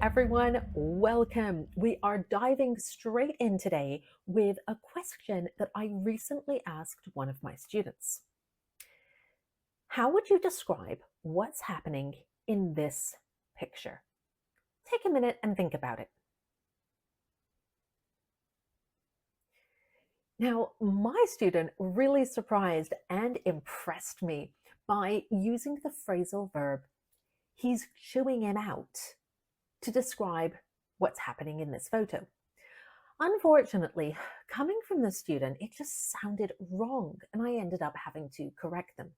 everyone, welcome. We are diving straight in today with a question that I recently asked one of my students. How would you describe what's happening in this picture? Take a minute and think about it. Now, my student really surprised and impressed me by using the phrasal verb, he's chewing him out, to describe what's happening in this photo. Unfortunately, coming from the student, it just sounded wrong and I ended up having to correct them.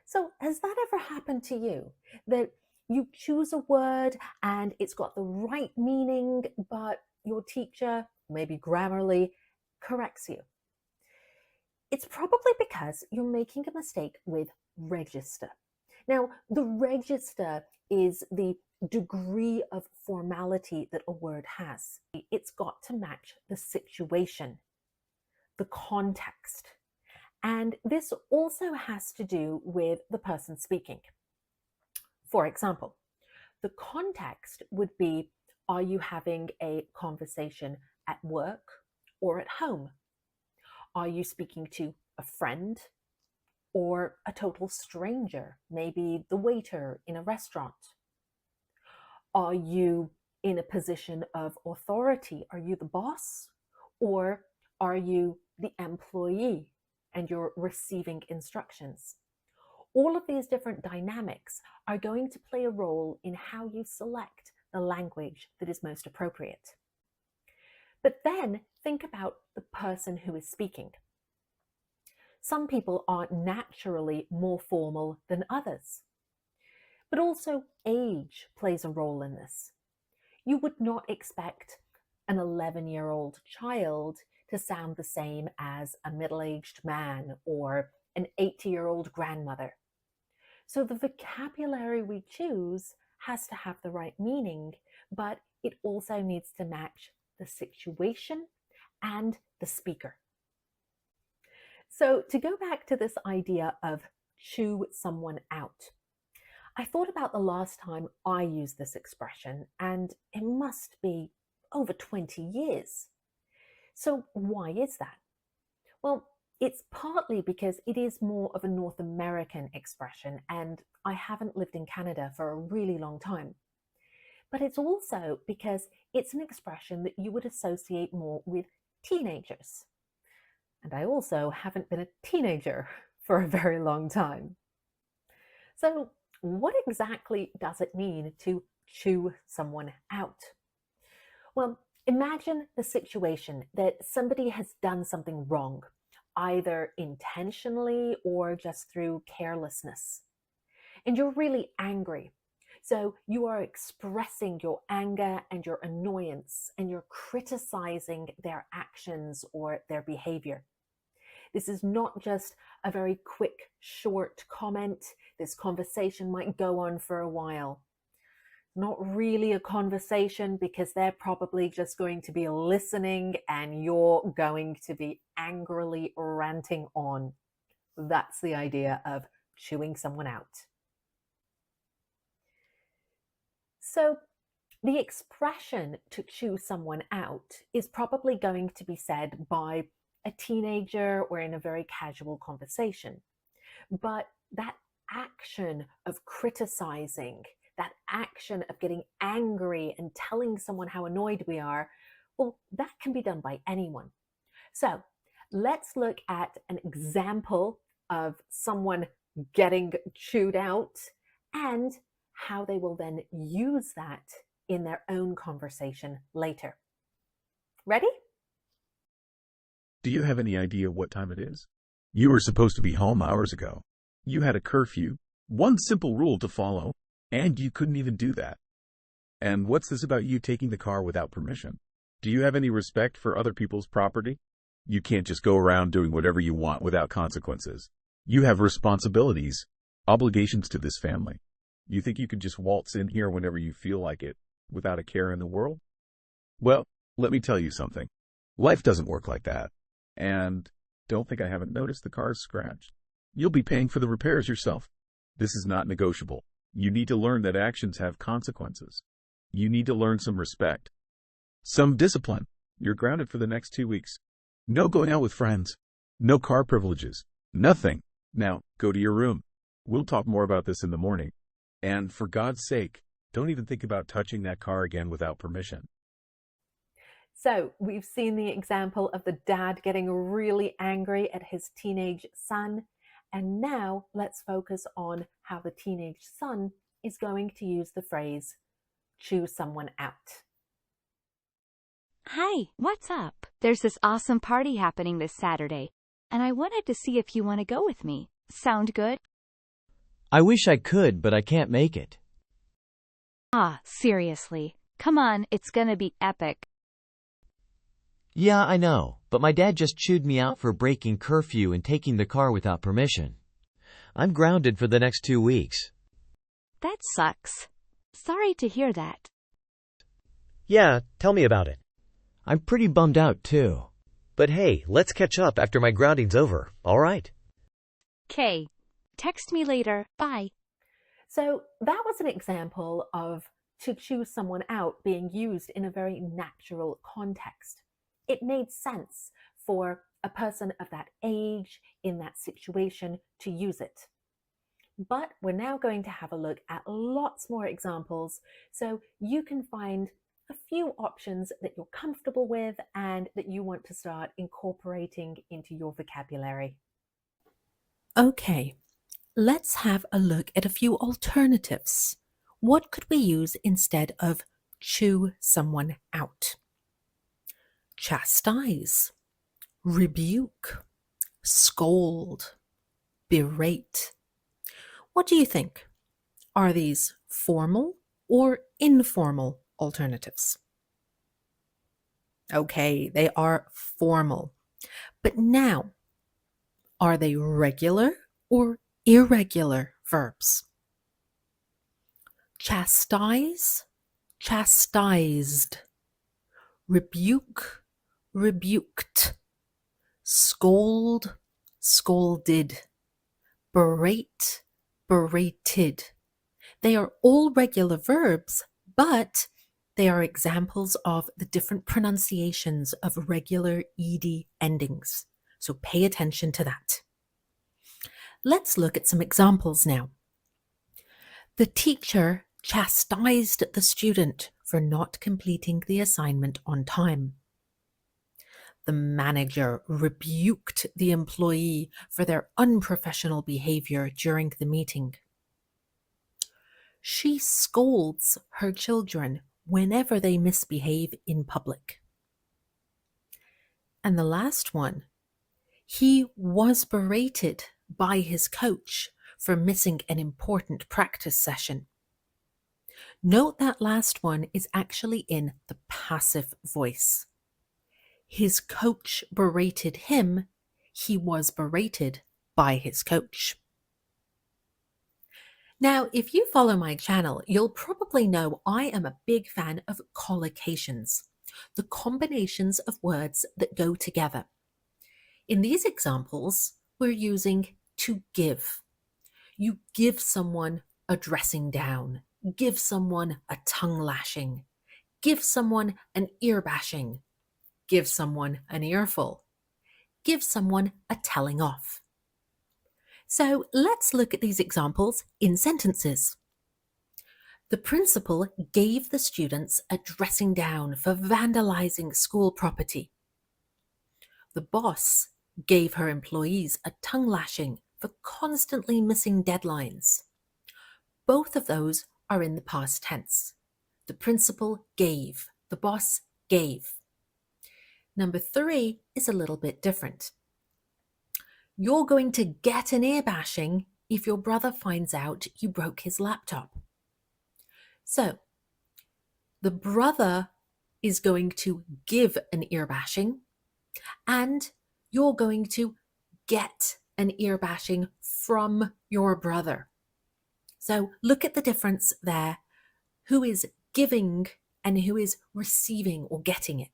So has that ever happened to you? That you choose a word and it's got the right meaning, but your teacher, maybe Grammarly, corrects you? It's probably because you're making a mistake with register. Now, the register is the degree of formality that a word has. It's got to match the situation, the context. And this also has to do with the person speaking. For example, the context would be, are you having a conversation at work or at home? Are you speaking to a friend or a total stranger, maybe the waiter in a restaurant? Are you in a position of authority? Are you the boss? Or are you the employee and you're receiving instructions? All of these different dynamics are going to play a role in how you select the language that is most appropriate. But then think about the person who is speaking. Some people are naturally more formal than others. But also age plays a role in this. You would not expect an 11-year-old child to sound the same as a middle-aged man or an 80-year-old grandmother. So the vocabulary we choose has to have the right meaning, but it also needs to match the situation and the speaker. So to go back to this idea of chew someone out, I thought about the last time I used this expression, and it must be over 20 years. So why is that? Well, it's partly because it is more of a North American expression, and I haven't lived in Canada for a really long time. But it's also because it's an expression that you would associate more with teenagers. And I also haven't been a teenager for a very long time. So what exactly does it mean to chew someone out? Well, imagine the situation that somebody has done something wrong, either intentionally or just through carelessness. And you're really angry. So you are expressing your anger and your annoyance, and you're criticizing their actions or their behavior. This is not just a very quick, short comment. This conversation might go on for a while. Not really a conversation because they're probably just going to be listening and you're going to be angrily ranting on. That's the idea of chewing someone out. So the expression to chew someone out is probably going to be said by a teenager or in a very casual conversation. But that action of criticizing, that action of getting angry and telling someone how annoyed we are, well, that can be done by anyone. So let's look at an example of someone getting chewed out and how they will then use that in their own conversation later. Ready? Do you have any idea what time it is? You were supposed to be home hours ago. You had a curfew, one simple rule to follow, and you couldn't even do that. And what's this about you taking the car without permission? Do you have any respect for other people's property? You can't just go around doing whatever you want without consequences. You have responsibilities, obligations to this family. You think you could just waltz in here whenever you feel like it, without a care in the world? Well, let me tell you something. Life doesn't work like that. And don't think I haven't noticed the car's scratched. You'll be paying for the repairs yourself. This is not negotiable. You need to learn that actions have consequences. You need to learn some respect. Some discipline. You're grounded for the next 2 weeks. No going out with friends. No car privileges. Nothing. Now, go to your room. We'll talk more about this in the morning. And for God's sake, don't even think about touching that car again without permission. So we've seen the example of the dad getting really angry at his teenage son. And now let's focus on how the teenage son is going to use the phrase, chew someone out. Hi, what's up? There's this awesome party happening this Saturday, and I wanted to see if you want to go with me. Sound good? I wish I could, but I can't make it. Ah, seriously. Come on, it's gonna be epic. Yeah, I know, but my dad just chewed me out for breaking curfew and taking the car without permission. I'm grounded for the next 2 weeks. That sucks. Sorry to hear that. Yeah, tell me about it. I'm pretty bummed out, too. But hey, let's catch up after my grounding's over, all right? 'Kay. Text me later. Bye. So that was an example of to chew someone out being used in a very natural context. It made sense for a person of that age in that situation to use it. But we're now going to have a look at lots more examples so you can find a few options that you're comfortable with and that you want to start incorporating into your vocabulary. Okay, let's have a look at a few alternatives. What could we use instead of chew someone out? Chastise, rebuke, scold, berate. What do you think? Are these formal or informal alternatives? Okay, they are formal. But now, are they regular or irregular verbs? Chastise, chastised. Rebuke, rebuked. Scold, scolded. Berate, berated. They are all regular verbs, but they are examples of the different pronunciations of regular ed endings. So pay attention to that. Let's look at some examples now. The teacher chastised the student for not completing the assignment on time. The manager rebuked the employee for their unprofessional behavior during the meeting. She scolds her children whenever they misbehave in public. And the last one, he was berated by his coach for missing an important practice session. Note that last one is actually in the passive voice. His coach berated him. He was berated by his coach. Now, if you follow my channel, you'll probably know I am a big fan of collocations, the combinations of words that go together. In these examples, we're using to give. You give someone a dressing down, give someone a tongue lashing, give someone an ear bashing, give someone an earful, give someone a telling off. So let's look at these examples in sentences. The principal gave the students a dressing down for vandalizing school property. The boss gave her employees a tongue lashing for constantly missing deadlines. Both of those are in the past tense. The principal gave, the boss gave. Number 3 is a little bit different. You're going to get an ear bashing if your brother finds out you broke his laptop. So, the brother is going to give an ear bashing, and you're going to get an ear bashing from your brother. So look at the difference there. Who is giving and who is receiving or getting it?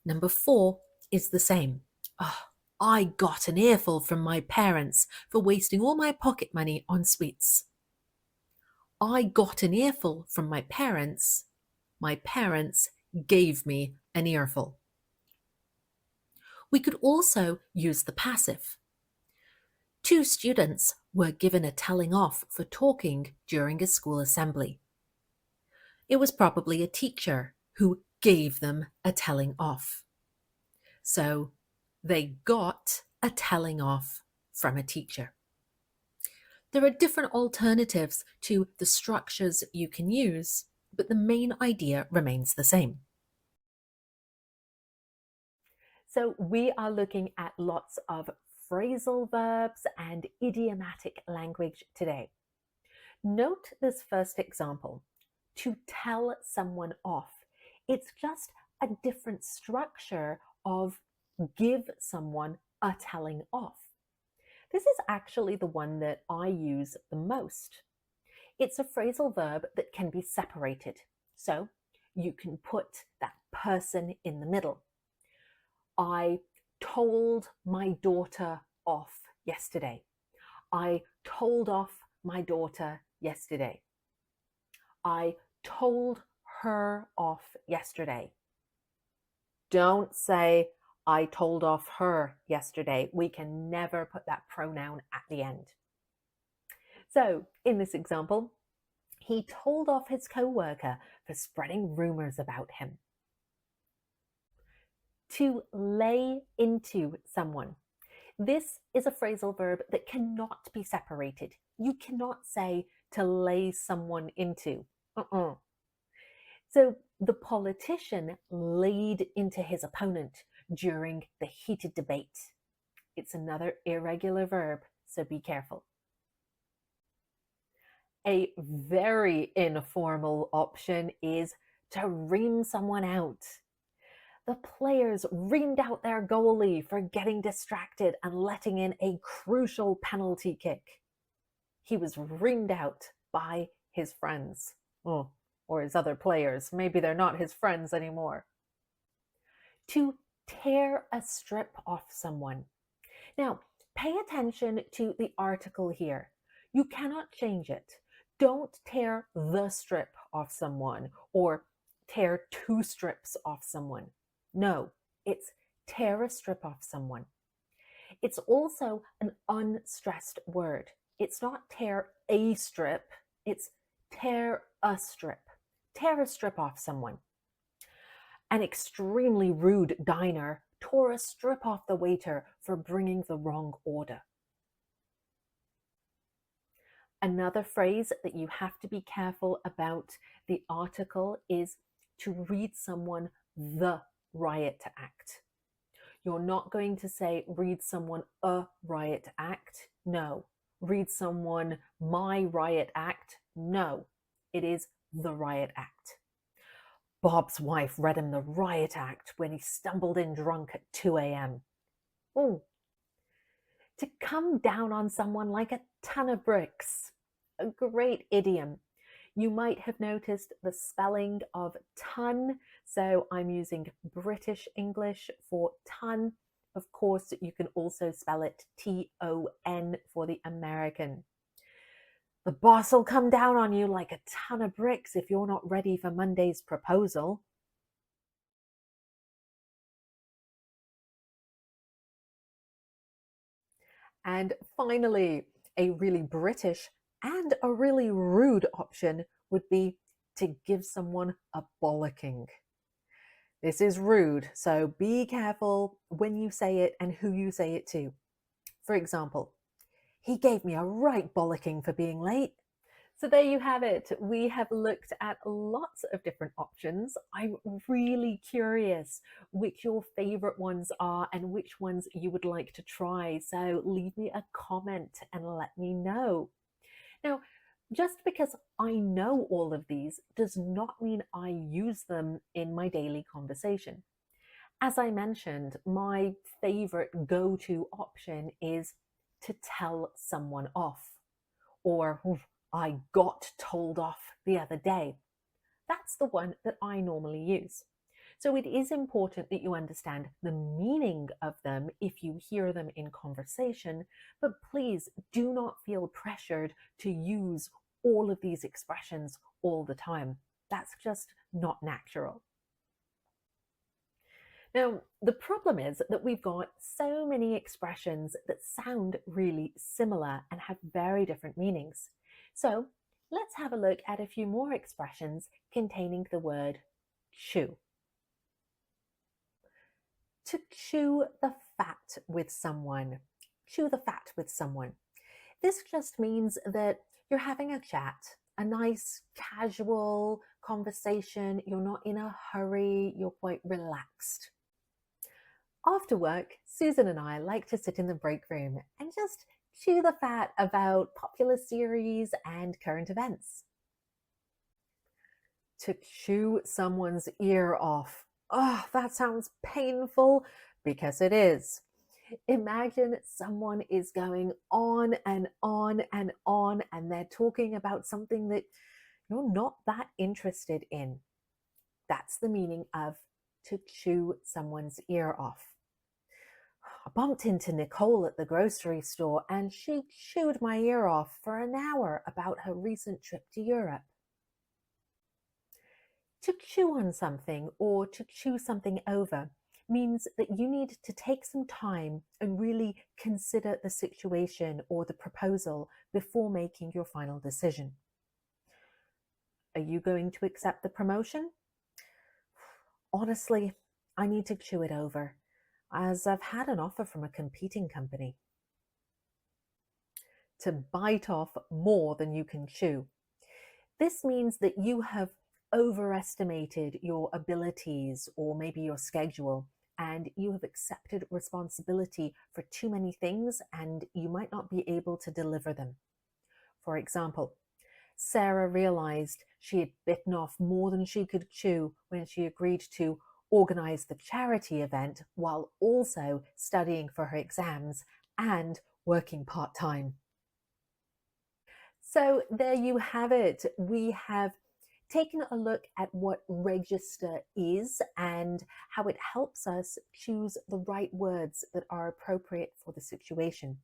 Number 4 is the same. Oh, I got an earful from my parents for wasting all my pocket money on sweets. I got an earful from my parents. My parents gave me an earful. We could also use the passive. 2 students were given a telling off for talking during a school assembly. It was probably a teacher who gave them a telling off. So they got a telling off from a teacher. There are different alternatives to the structures you can use, but the main idea remains the same. So we are looking at lots of phrasal verbs and idiomatic language today. Note this first example. To tell someone off. It's just a different structure of give someone a telling off. This is actually the one that I use the most. It's a phrasal verb that can be separated. So you can put that person in the middle. I told my daughter off yesterday. I told off my daughter yesterday. I told her off yesterday. Don't say, I told off her yesterday. We can never put that pronoun at the end. So, in this example, he told off his co-worker for spreading rumors about him. To lay into someone. This is a phrasal verb that cannot be separated. You cannot say to lay someone into. So the politician laid into his opponent during the heated debate. It's another irregular verb, so be careful. A very informal option is to ream someone out. The players reamed out their goalie for getting distracted and letting in a crucial penalty kick. He was reamed out by his friends. Or his other players. Maybe they're not his friends anymore. To tear a strip off someone. Now, pay attention to the article here. You cannot change it. Don't tear the strip off someone or tear 2 strips off someone. No, it's tear a strip off someone. It's also an unstressed word. It's not tear a strip, it's tear a strip. Tear a strip off someone. An extremely rude diner tore a strip off the waiter for bringing the wrong order. Another phrase that you have to be careful about the article is to read someone the riot act. You're not going to say read someone a riot act. No. Read someone my riot act. No. It is the riot act. Bob's wife read him the riot act when he stumbled in drunk at 2 a.m. To come down on someone like a ton of bricks. A great idiom. You might have noticed the spelling of ton, so I'm using British English for ton. Of course, you can also spell it T-O-N for the American. The boss will come down on you like a ton of bricks if you're not ready for Monday's proposal. And finally, a really British and a really rude option would be to give someone a bollocking. This is rude, so be careful when you say it and who you say it to. For example, he gave me a right bollocking for being late. So there you have it. We have looked at lots of different options. I'm really curious which your favorite ones are and which ones you would like to try. So leave me a comment and let me know. Now, just because I know all of these does not mean I use them in my daily conversation. As I mentioned, my favorite go-to option is to tell someone off, or I got told off the other day. That's the one that I normally use. So it is important that you understand the meaning of them if you hear them in conversation, but please do not feel pressured to use all of these expressions all the time. That's just not natural. Now, the problem is that we've got so many expressions that sound really similar and have very different meanings. So let's have a look at a few more expressions containing the word chew. To chew the fat with someone. Chew the fat with someone. This just means that you're having a chat, a nice casual conversation. You're not in a hurry. You're quite relaxed. After work, Susan and I like to sit in the break room and just chew the fat about popular series and current events. To chew someone's ear off. Oh, that sounds painful, because it is. Imagine someone is going on and on and on, and they're talking about something that you're not that interested in. That's the meaning of to chew someone's ear off. I bumped into Nicole at the grocery store and she chewed my ear off for an hour about her recent trip to Europe. To chew on something or to chew something over means that you need to take some time and really consider the situation or the proposal before making your final decision. Are you going to accept the promotion? Honestly, I need to chew it over, as I've had an offer from a competing company. To bite off more than you can chew. This means that you have overestimated your abilities or maybe your schedule, and you have accepted responsibility for too many things and you might not be able to deliver them. For example, Sarah realized she had bitten off more than she could chew when she agreed to organize the charity event while also studying for her exams and working part-time. So there you have it. We have taken a look at what register is and how it helps us choose the right words that are appropriate for the situation.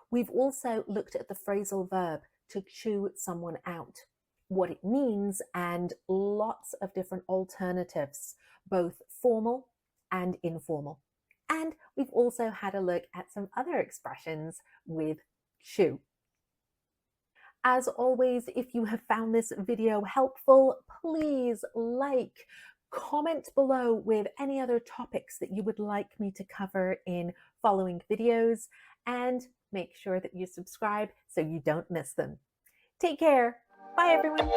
We've also looked at the phrasal verb to chew someone out, what it means, and lots of different alternatives, both formal and informal. And we've also had a look at some other expressions with chew. As always, if you have found this video helpful, please like, comment below with any other topics that you would like me to cover in following videos, and make sure that you subscribe so you don't miss them. Take care. Bye, everyone.